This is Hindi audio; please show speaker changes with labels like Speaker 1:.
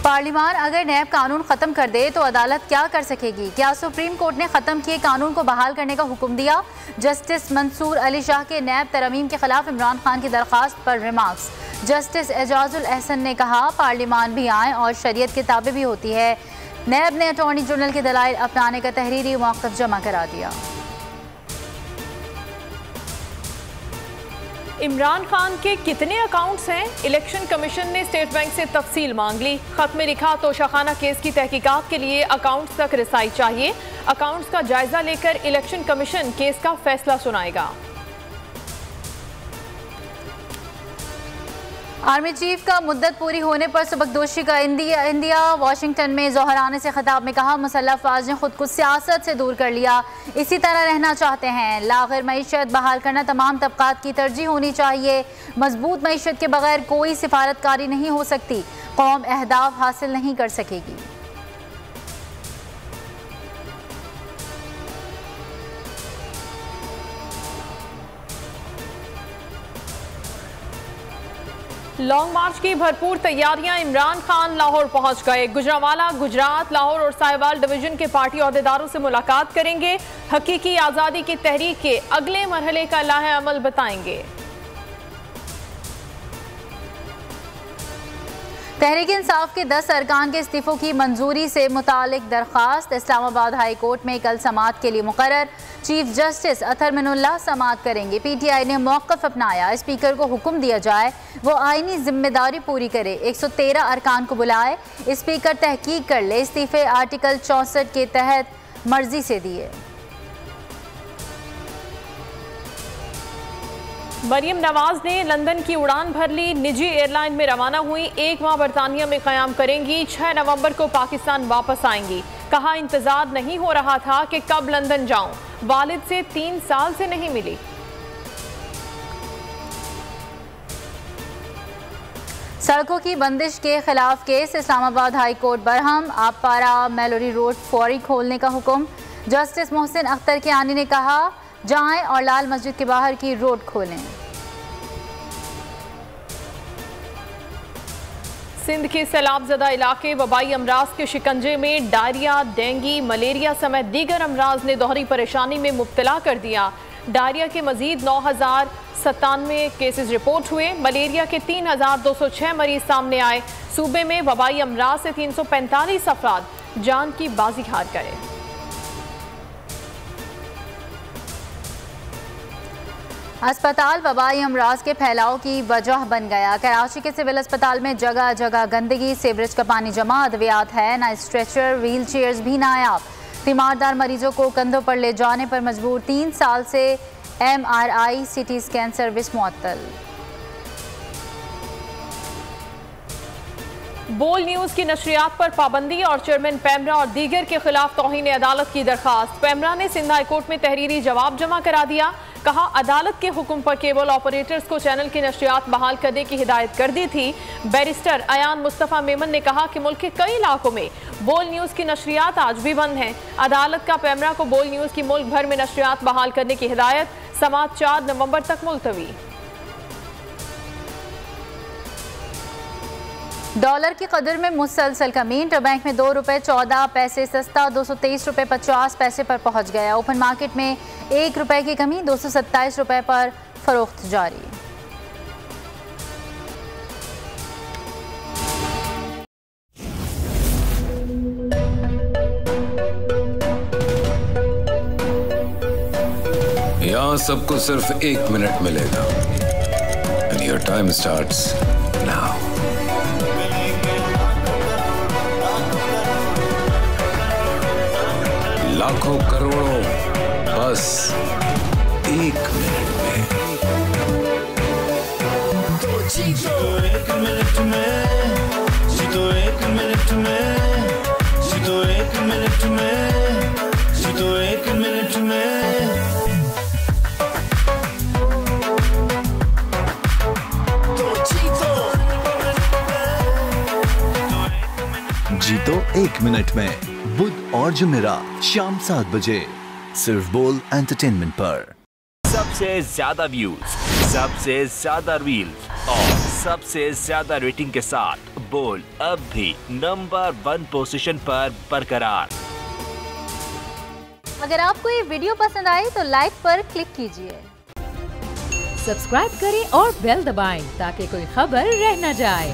Speaker 1: पार्लियामान अगर नैब कानून ख़त्म कर दे तो अदालत क्या कर सकेगी? क्या सुप्रीम कोर्ट ने ख़त्म किए कानून को बहाल करने का हुक्म दिया? जस्टिस मंसूर अली शाह के नैब तरमीम के खिलाफ इमरान खान की दरख्वास्त पर रिमार्क्स। जस्टिस एजाजुल एहसन ने कहा पार्लियामान भी आए और शरीयत की ताबे भी होती है। नैब ने अटॉर्नी जनरल के दलाइल अपनाने का तहरीरी मौक़िफ़ जमा करा दिया।
Speaker 2: इमरान खान के कितने अकाउंट्स हैं? इलेक्शन कमीशन ने स्टेट बैंक से तफसील मांग ली। खत में लिखा तोशाखाना केस की तहकीकात के लिए अकाउंट्स तक रसाई चाहिए। अकाउंट्स का जायजा लेकर इलेक्शन कमीशन केस का फैसला सुनाएगा।
Speaker 1: आर्मी चीफ का मुद्दत पूरी होने पर सबकदोशी का इंडिया वाशिंगटन में ज़ोहराने से खिताब में कहा मुसल्लह अफवाज ने खुद को सियासत से दूर कर लिया, इसी तरह रहना चाहते हैं। लाग़िर मईशत बहाल करना तमाम तबक़ात की तरजीह होनी चाहिए। मजबूत मईशत के बगैर कोई सिफारतकारी नहीं हो सकती। कौम अहदाफ हासिल नहीं कर सकेगी।
Speaker 2: लॉन्ग मार्च की भरपूर तैयारियां। इमरान खान लाहौर पहुंच गए। गुजरांवाला, गुजरात, लाहौर और साहिवाल डिवीजन के पार्टी अहदेदारों से मुलाकात करेंगे। हकीकी आज़ादी की तहरीक के अगले मरहले का लाहे अमल बताएंगे।
Speaker 1: तहरीक इंसाफ के 10 अरकान के इस्तीफों की मंजूरी से मुतालिक दरख्वास्त इस्लामाबाद हाई कोर्ट में कल समाअत के लिए मुकर्रर। चीफ जस्टिस अतर मिनुल्लाह समाअत करेंगे। PTI ने मौक़िफ़ अपनाया, स्पीकर को हुक्म दिया जाए वो आईनी जिम्मेदारी पूरी करे, 113 अरकान को बुलाए, स्पीकर तहकीक कर ले। इस्तीफे आर्टिकल 64 के तहत मर्जी से दिए।
Speaker 2: मरियम नवाज ने लंदन की उड़ान भर ली। निजी एयरलाइन में रवाना हुई। 1 माह बरतानिया में क़याम करेंगी। 6 नवंबर को पाकिस्तान वापस आएंगी। कहा इंतजार नहीं हो रहा था कि कब लंदन जाऊं, वालिद से 3 साल से नहीं मिली।
Speaker 1: सड़कों की बंदिश के खिलाफ case, Islamabad high court Barham. आपारा Malorie road फौरी खोलने का हुक्म। जस्टिस मोहसिन अख्तर कियानी ने कहा जाएं और लाल मस्जिद के बाहर की रोड खोलें।
Speaker 2: सिंध के सैलाबजदा इलाके वबाई अमराज के शिकंजे में। डायरिया, डेंगू, मलेरिया समेत दीगर अमराज ने दोहरी परेशानी में मुब्तला कर दिया। डायरिया के मजीद 9,097 केसेस रिपोर्ट हुए। मलेरिया के 3,206 मरीज सामने आए। सूबे में वबाई अमराज से 345 अफराद जान की बाजी हार गए।
Speaker 1: अस्पताल वबाई अमराज के फैलाव की वजह बन गया। कराची के सिविल अस्पताल में जगह जगह गंदगी, सीवरेज का पानी जमा, अद्वियात है ना, स्ट्रेचर, व्हील चेयर्स भी नायाब। तीमारदार मरीजों को कंधों पर ले जाने पर मजबूर। 3 साल से MRI CT स्कैन सर्विस मुअत्तल।
Speaker 2: बोल न्यूज की नशरियात पर पाबंदी और चेयरमैन पैमरा और दीगर के खिलाफ तौहीन अदालत की दरखास्त। पैमरा ने सिंध हाई कोर्ट में तहरीरी जवाब जमा करा दिया। कहा अदालत के हुक्म पर केबल ऑपरेटर्स को चैनल की नशरियात बहाल करने की हिदायत कर दी थी। बैरिस्टर अयान मुस्तफ़ा मेमन ने कहा कि मुल्क के कई इलाकों में बोल न्यूज की नशरियात आज भी बंद हैं। अदालत का पैमरा को बोल न्यूज की मुल्क भर में नशरियात बहाल करने की हिदायत। समाअत 4 नवंबर तक मुलतवी।
Speaker 1: डॉलर की कदर में मुसलसल कमी। इंटरबैंक में ₹2.14 सस्ता, ₹223.50 पर पहुंच गया। ओपन मार्केट में ₹1 की कमी, ₹227 पर फरोख्त जारी।
Speaker 3: यहाँ सबको सिर्फ 1 मिनट मिलेगा। And your time starts now. लाखों करोड़ों बस 1 मिनट में।
Speaker 4: जीतो 1 मिनट में, जीतो 1 मिनट में, जीतो 1 मिनट में, जीतो 1 मिनट में।
Speaker 5: जीतो 1 मिनट में, बुध और जुमेरात शाम 7 बजे सिर्फ बोल एंटरटेनमेंट पर।
Speaker 6: सबसे ज्यादा व्यूज, सबसे ज्यादा रील्स और सबसे ज्यादा रेटिंग के साथ बोल अब भी नंबर 1 पोजीशन पर बरकरार।
Speaker 1: अगर आपको ये वीडियो पसंद आए तो लाइक पर क्लिक कीजिए,
Speaker 7: सब्सक्राइब करें और बेल दबाएं ताकि कोई खबर रह न जाए।